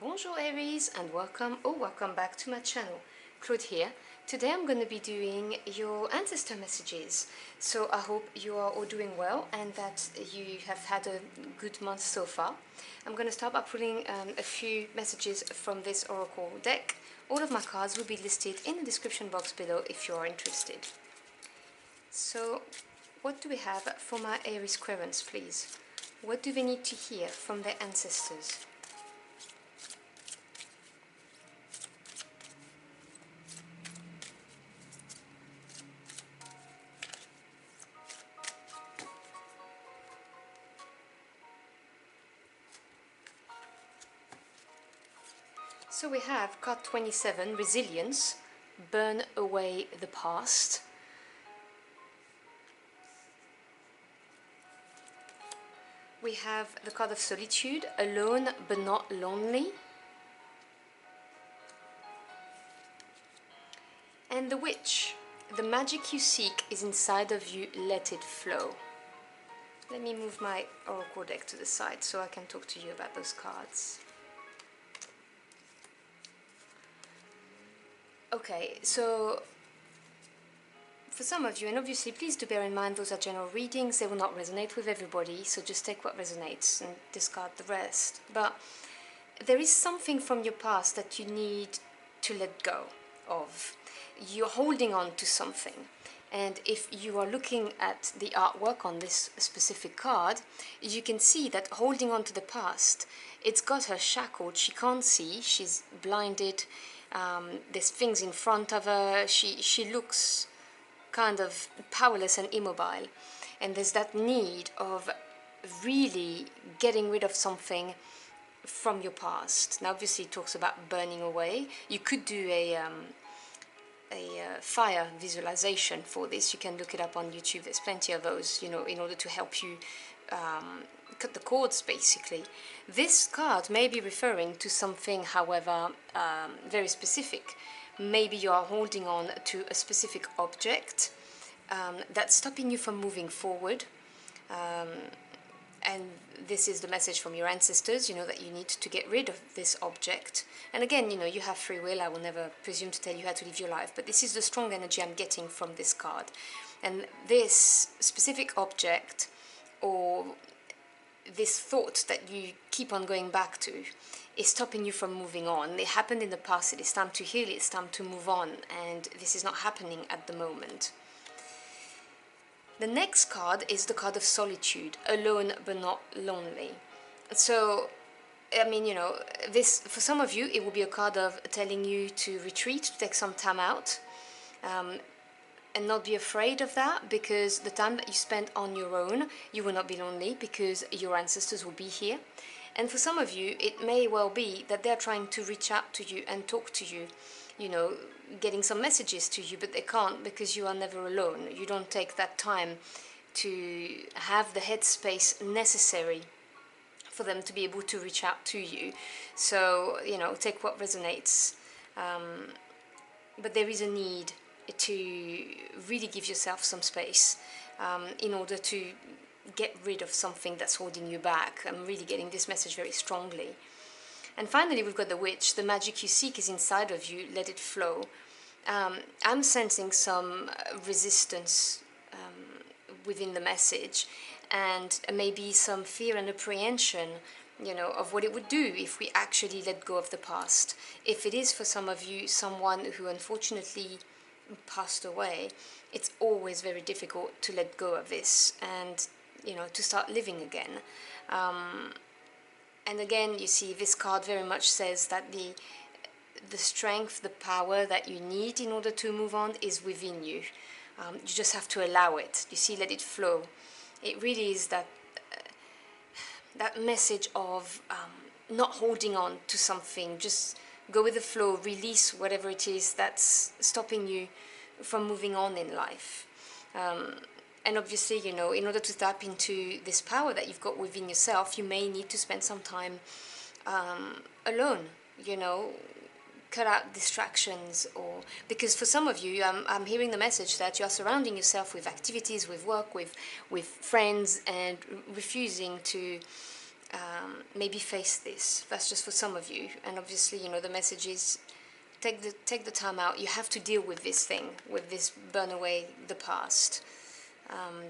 Bonjour Aries and welcome back to my channel. Claude here. Today I'm going to be doing your ancestor messages. So I hope you are all doing well and that you have had a good month so far. I'm going to start by pulling a few messages from this oracle deck. All of my cards will be listed in the description box below if you are interested. So what do we have for my Aries Querents, please? What do they need to hear from their ancestors? So we have card 27, Resilience, burn away the past. We have the card of Solitude, alone but not lonely. And the Witch, the magic you seek is inside of you, let it flow. Let me move my oracle deck to the side so I can talk to you about those cards. Okay, so for some of you, and obviously please do bear in mind those are general readings, they will not resonate with everybody, so just take what resonates and discard the rest. But there is something from your past that you need to let go of. You're holding on to something. And if you are looking at the artwork on this specific card, you can see that holding on to the past, it's got her shackled, she can't see, she's blinded, there's things in front of her, she looks kind of powerless and immobile. And there's that need of really getting rid of something from your past. Now obviously it talks about burning away. You could do a fire visualization for this. You can look it up on YouTube. There's plenty of those, in order to help you cut the cords, basically. This card may be referring to something, however, very specific. Maybe you are holding on to a specific object that's stopping you from moving forward. And this is the message from your ancestors, that you need to get rid of this object. And again, you have free will. I will never presume to tell you how to live your life, but this is the strong energy I'm getting from this card. And this specific object, or this thought that you keep on going back to, is stopping you from moving on. It happened in the past, it is time to heal, it's time to move on, and this is not happening at the moment. The next card is the card of Solitude, alone but not lonely. So, I mean, this, for some of you, it will be a card of telling you to retreat, to take some time out, and not be afraid of that, because the time that you spend on your own, you will not be lonely, because your ancestors will be here. And for some of you, it may well be that they're trying to reach out to you and talk to you, getting some messages to you, but they can't because you are never alone. You don't take that time to have the headspace necessary for them to be able to reach out to you. So, take what resonates. But there is a need to really give yourself some space in order to get rid of something that's holding you back. I'm really getting this message very strongly. And finally, we've got the Witch. The magic you seek is inside of you, let it flow. I'm sensing some resistance within the message, and maybe some fear and apprehension, of what it would do if we actually let go of the past. If it is for some of you someone who unfortunately passed away, it's always very difficult to let go of this and to start living again. And again, you see, this card very much says that the strength, the power that you need in order to move on is within you. You just have to allow it. You see, let it flow. It really is that message of not holding on to something. Just go with the flow, release whatever it is that's stopping you from moving on in life. And obviously, in order to tap into this power that you've got within yourself, you may need to spend some time alone, cut out distractions, or because for some of you, I'm hearing the message that you are surrounding yourself with activities, with work, with friends, and refusing to maybe face this. That's just for some of you. And obviously, you know, the message is take the time out. You have to deal with this thing, with this burn away the past.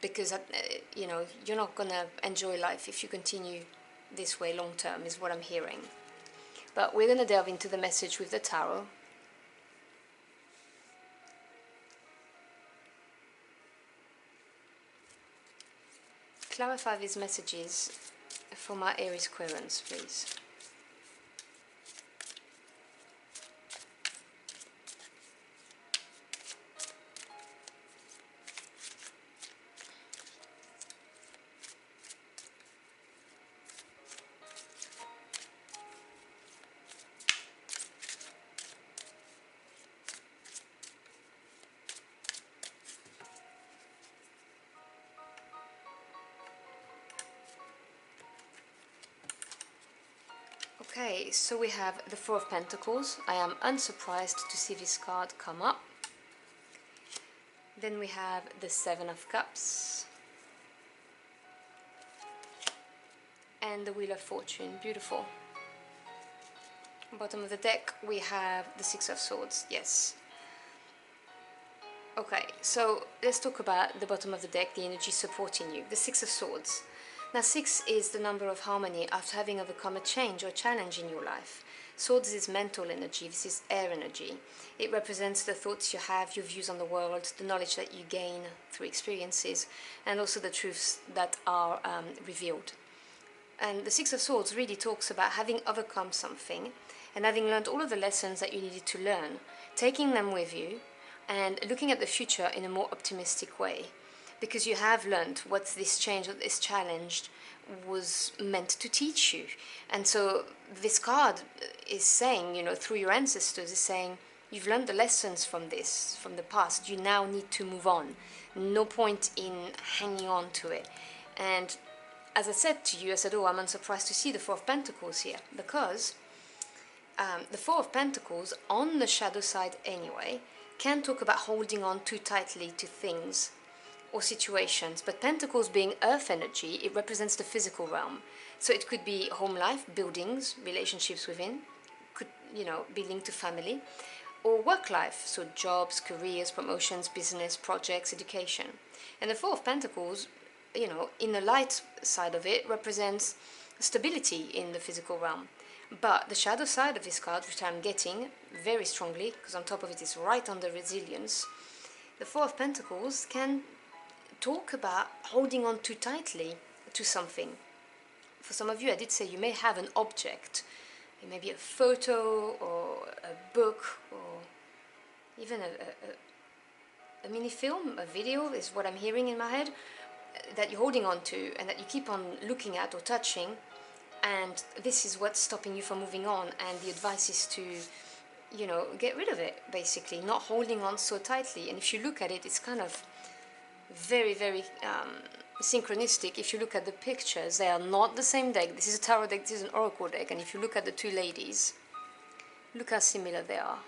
Because, you know, you're not going to enjoy life if you continue this way long term, is what I'm hearing. But we're going to delve into the message with the tarot. Clarify these messages for my Aries querents, please. Okay, so we have the Four of Pentacles. I am unsurprised to see this card come up. Then we have the Seven of Cups. And the Wheel of Fortune. Beautiful. Bottom of the deck we have the Six of Swords. Yes. Okay, so let's talk about the bottom of the deck, the energy supporting you. The Six of Swords. Now 6 is the number of harmony after having overcome a change or challenge in your life. Swords is mental energy, this is air energy. It represents the thoughts you have, your views on the world, the knowledge that you gain through experiences, and also the truths that are revealed. And the Six of Swords really talks about having overcome something and having learned all of the lessons that you needed to learn, taking them with you and looking at the future in a more optimistic way. Because you have learned what this change, what this challenge was meant to teach you. And so this card is saying, you know, through your ancestors, is saying, you've learned the lessons from this, from the past. You now need to move on. No point in hanging on to it. And as I said to you, I said, oh, I'm unsurprised to see the Four of Pentacles here. Because the Four of Pentacles, on the shadow side anyway, can talk about holding on too tightly to things or situations, but Pentacles being earth energy, it represents the physical realm. So it could be home life, buildings, relationships within, could, you know, be linked to family, or work life, so jobs, careers, promotions, business, projects, education. And the Four of Pentacles, you know, in the light side of it, represents stability in the physical realm. But the shadow side of this card, which I'm getting very strongly, because on top of it is right under resilience, the Four of Pentacles can talk about holding on too tightly to something. For some of you, I did say you may have an object. It may be a photo or a book or even a mini film, a video is what I'm hearing in my head, that you're holding on to and that you keep on looking at or touching, and this is what's stopping you from moving on. And the advice is to, you know, get rid of it, basically, not holding on so tightly. And if you look at it, it's kind of very, very synchronistic. If you look at the pictures, they are not the same deck. This is a tarot deck, this is an oracle deck, and if you look at the two ladies, look how similar they are.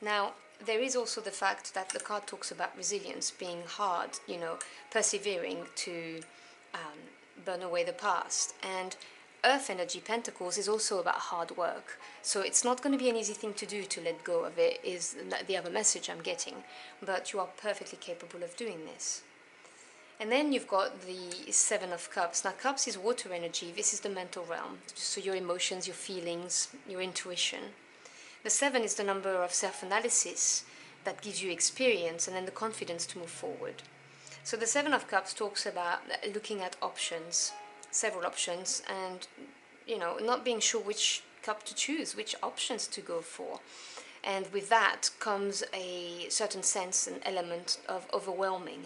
Now, there is also the fact that the card talks about resilience, being hard, you know, persevering to burn away the past. And Earth energy, Pentacles, is also about hard work. So it's not going to be an easy thing to do to let go of it, is the other message I'm getting. But you are perfectly capable of doing this. And then you've got the Seven of Cups. Now, Cups is water energy. This is the mental realm. So your emotions, your feelings, your intuition. The Seven is the number of self-analysis that gives you experience and then the confidence to move forward. So the Seven of Cups talks about looking at options, several options, and, you know, not being sure which cup to choose, which options to go for. And with that comes a certain sense and element of overwhelming.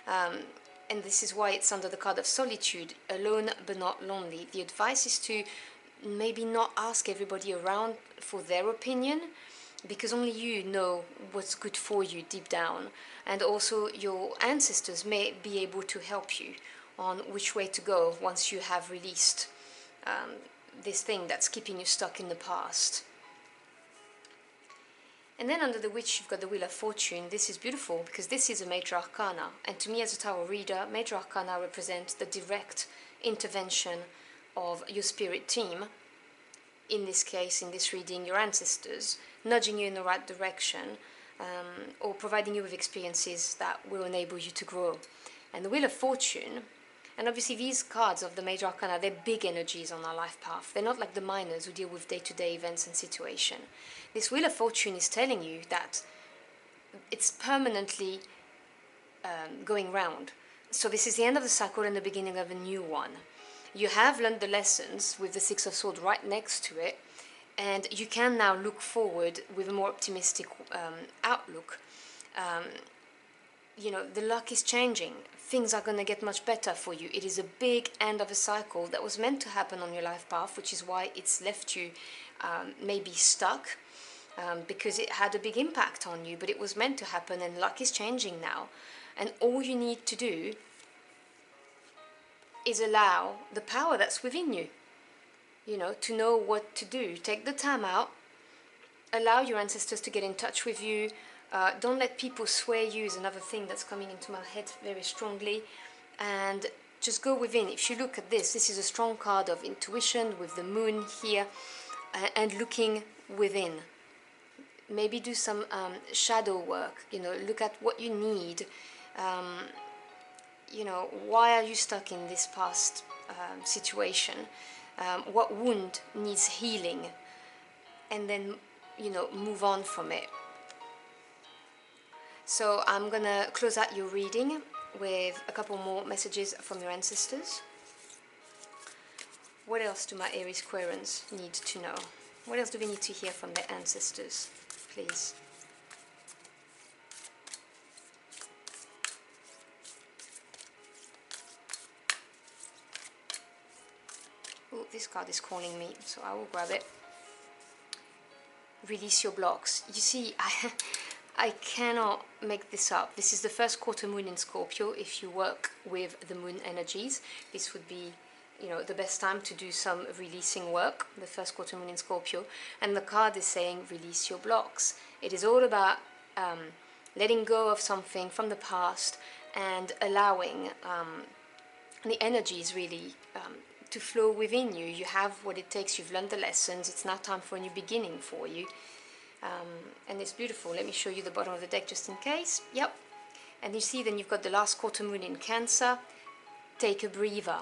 And this is why it's under the card of solitude, alone but not lonely. The advice is to maybe not ask everybody around for their opinion, because only you know what's good for you deep down. And also your ancestors may be able to help you on which way to go once you have released this thing that's keeping you stuck in the past. And then under the Witch, you've got the Wheel of Fortune. This is beautiful because this is a major arcana. And to me as a tarot reader, major arcana represent the direct intervention of your spirit team. In this case, in this reading, your ancestors, nudging you in the right direction, or providing you with experiences that will enable you to grow. And the Wheel of Fortune, and obviously these cards of the major arcana, they're big energies on our life path. They're not like the minors who deal with day-to-day events and situation. This Wheel of Fortune is telling you that it's permanently going round. So this is the end of the cycle and the beginning of a new one. You have learned the lessons with the Six of Swords right next to it, and you can now look forward with a more optimistic outlook. You know, the luck is changing. Things are going to get much better for you. It is a big end of a cycle that was meant to happen on your life path, which is why it's left you maybe stuck, because it had a big impact on you, but it was meant to happen, and luck is changing now. And all you need to do is allow the power that's within you, you know, to know what to do. Take the time out, allow your ancestors to get in touch with you. Don't let people sway you is another thing that's coming into my head very strongly. And just go within. If you look at this, this is a strong card of intuition with the moon here, and looking within. Maybe do some shadow work, you know, look at what you need. You know, why are you stuck in this past situation? What wound needs healing? And then, you know, move on from it. So I'm gonna close out your reading with a couple more messages from your ancestors. What else do my Aries Querens need to know? What else do we need to hear from their ancestors, please? Oh, this card is calling me, so I will grab it. Release your blocks. You see, I cannot make this up. This is the first quarter moon in Scorpio. If you work with the moon energies, this would be, you know, the best time to do some releasing work, the first quarter moon in Scorpio. And the card is saying release your blocks. It is all about letting go of something from the past and allowing the energies really to flow within you. You have what it takes. You've learned the lessons. It's now time for a new beginning for you. And it's beautiful. Let me show you the bottom of the deck just in case. Yep. And you see then you've got the last quarter moon in Cancer. Take a breather,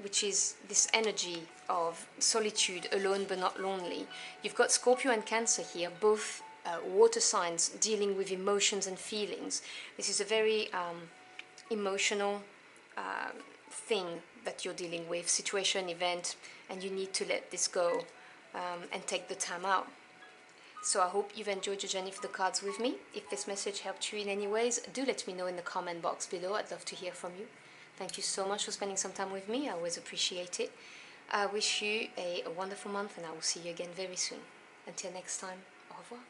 which is this energy of solitude, alone but not lonely. You've got Scorpio and Cancer here, both water signs dealing with emotions and feelings. This is a very emotional thing that you're dealing with, situation, event, and you need to let this go and take the time out. So I hope you've enjoyed your journey for the cards with me. If this message helped you in any ways, do let me know in the comment box below. I'd love to hear from you. Thank you so much for spending some time with me. I always appreciate it. I wish you a wonderful month, and I will see you again very soon. Until next time, au revoir.